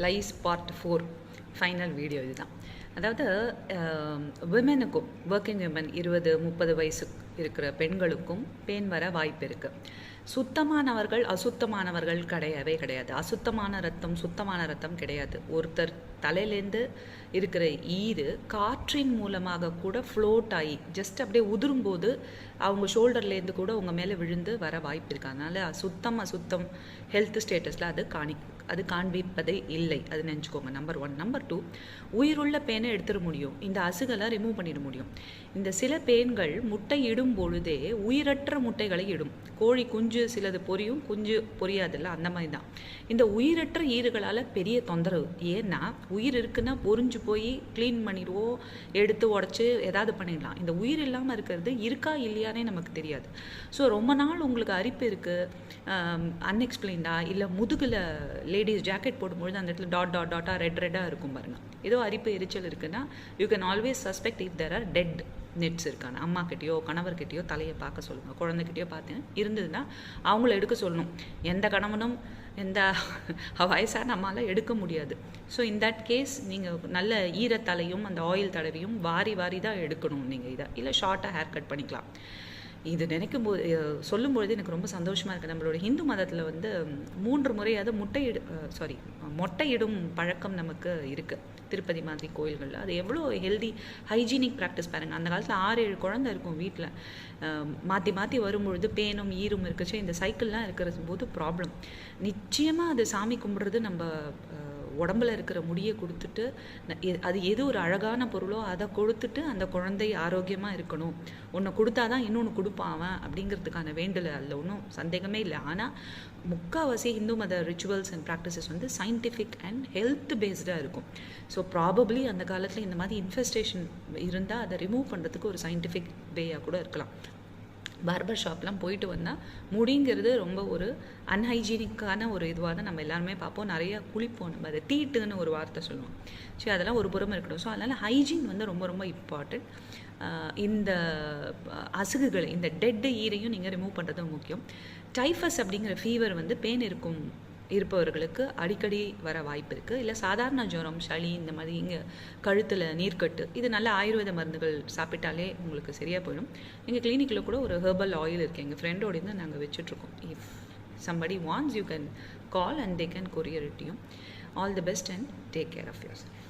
Lies part 4 final video இதுதான். அதாவது விமெனுக்கும் working women 20-30 வயசு இருக்கிற பெண்களுக்கும் பேன் வர வாய்ப்பு இருக்குது. சுத்தமானவர்கள் அசுத்தமானவர்கள் கிடையவே கிடையாது. அசுத்தமான ரத்தம் சுத்தமான ரத்தம் கிடையாது. ஒருத்தர் தலையிலேருந்து இருக்கிற ஈறு காற்றின் மூலமாக கூட ஃப்ளோட் ஆகி ஜஸ்ட் அப்படியே உதிரும்போது அவங்க ஷோல்டர்லேருந்து கூட உங்கள் மேலே விழுந்து வர வாய்ப்பு இருக்குது. அதனால் அசுத்தம் ஹெல்த் ஸ்டேட்டஸில் அது காண்பிப்பதே இல்லை. அது நினச்சிக்கோங்க. நம்பர் 1. நம்பர் 2, உயிருள்ள பேனை எடுத்துட முடியும், இந்த அசுகெல்லாம் ரிமூவ் பண்ணிட முடியும். இந்த சில பேன்கள் முட்டை இடும் பொழுதே உயிரற்ற முட்டைகளை இடும். கோழி குஞ்சு சிலது பொரியும், குஞ்சு பொரியாதில்ல, அந்த மாதிரி தான். இந்த உயிரற்ற ஈறுகளால் பெரிய தொந்தரவு. ஏன்னா உயிர் இருக்குன்னா பொறிஞ்சு போய் க்ளீன் பண்ணிடுவோம், எடுத்து உடச்சி ஏதாவது பண்ணிடலாம். இந்த உயிர் இல்லாமல் இருக்கிறது இருக்கா இல்லையானே நமக்கு தெரியாது. ஸோ ரொம்ப நாள் உங்களுக்கு அரிப்பு இருக்குது, அன்எக்ஸ்பிளைன்டா, இல்லை முதுகில் லேடிஸ் ஜாக்கெட் போடும்பொழுது அந்த இடத்துல டாட்டாக ரெட்டாக இருக்கும் பாருங்கள். ஏதோ அரிப்பு எரிச்சல் இருக்குன்னா you can always suspect if there are dead nits இருக்காங்க. அம்மாக்கிட்டேயோ கணவர்கிட்டயோ தலையை பார்க்க சொல்லுங்கள். குழந்தைகிட்டயோ பார்த்தேன் இருந்ததுன்னா அவங்கள எடுக்க சொல்லணும். எந்த கணவனும் எந்த வயசான நம்மளால் எடுக்க முடியாது. ஸோ இன் தட் கேஸ் நீங்கள் நல்ல ஈரத்தலையும் அந்த ஆயில் தடவையும் வாரி தான் எடுக்கணும். நீங்கள் இதை இல்லை ஷார்ட்டாக ஹேர் கட் பண்ணிக்கலாம். இது நினைக்கும் போது சொல்லும்பொழுது எனக்கு ரொம்ப சந்தோஷமாக இருக்குது. நம்மளோட ஹிந்து மதத்தில் வந்து 3 முறையாவது மொட்டையிடும் பழக்கம் நமக்கு இருக்குது. திருப்பதி மாதிரி கோயில்களில் அது எவ்வளோ ஹெல்தி ஹைஜீனிக் ப்ராக்டிஸ் பாருங்கள். அந்த காலத்தில் 6-7 குழந்தை இருக்கும் வீட்டில். மாற்றி வரும்பொழுது பேனும் ஈரும் இருக்குச்சு. இந்த சைக்கிள்லாம் இருக்கிற போது ப்ராப்ளம். நிச்சயமாக அது சாமி கும்பிட்றது நம்ம உடம்புல இருக்கிற முடியை கொடுத்துட்டு அது எது ஒரு அழகான பொருளோ அதை கொடுத்துட்டு அந்த குழந்தை ஆரோக்கியமாக இருக்கணும். ஒன்று கொடுத்தா தான் இன்னொன்று கொடுப்பான் அவன் அப்படிங்கிறதுக்கான வேண்டலை. அதில் ஒன்றும் சந்தேகமே இல்லை. ஆனால் முக்கால்வாசி ஹிந்து மத ரிச்சுவல்ஸ் அண்ட் ப்ராக்டிசஸ் வந்து சயின்டிஃபிக் அண்ட் ஹெல்த் பேஸ்டாக இருக்கும். ஸோ ப்ராபப்ளி அந்த காலத்தில் இந்த மாதிரி இன்ஃபெஸ்டேஷன் இருந்தால் அதை ரிமூவ் பண்ணுறதுக்கு ஒரு சயின்டிஃபிக் வேயாக கூட இருக்கலாம். பார்பர் ஷாப்லாம் போயிட்டு வந்தால் முடிங்கிறது ரொம்ப ஒரு அன்ஹைஜீனிக்கான ஒரு இதுவாக தான் நம்ம எல்லாருமே பார்ப்போம். நிறையா குளிப்போம். நம்ம அதை தீட்டுன்னு ஒரு வார்த்தை சொல்லுவோம். ஸோ அதெல்லாம் ஒரு புறம் இருக்கணும். ஸோ அதனால் ஹைஜீன் வந்து ரொம்ப இம்பார்ட்டண்ட். இந்த அசுகுகளை, இந்த டெட் ஈரையும் நீங்கள் ரிமூவ் பண்ணுறது முக்கியம். டைஃபஸ் அப்படிங்கிற ஃபீவர் வந்து பேன் இருப்பவர்களுக்கு அடிக்கடி வர வாய்ப்பு இருக்குது. இல்லை சாதாரண ஜுரம், சளி, இந்த மாதிரி இங்கே கழுத்தில் நீர்க்கட்டு, இது நல்ல ஆயுர்வேத மருந்துகள் சாப்பிட்டாலே உங்களுக்கு சரியாக போயிடும். எங்கள் கிளினிக்கில் கூட ஒரு ஹெர்பல் ஆயில் இருக்குது. எங்கள் ஃப்ரெண்டோட இருந்து நாங்கள் வச்சுட்ருக்கோம். If somebody wants, you can call and they can courier it to you. All the best and take care of yourself.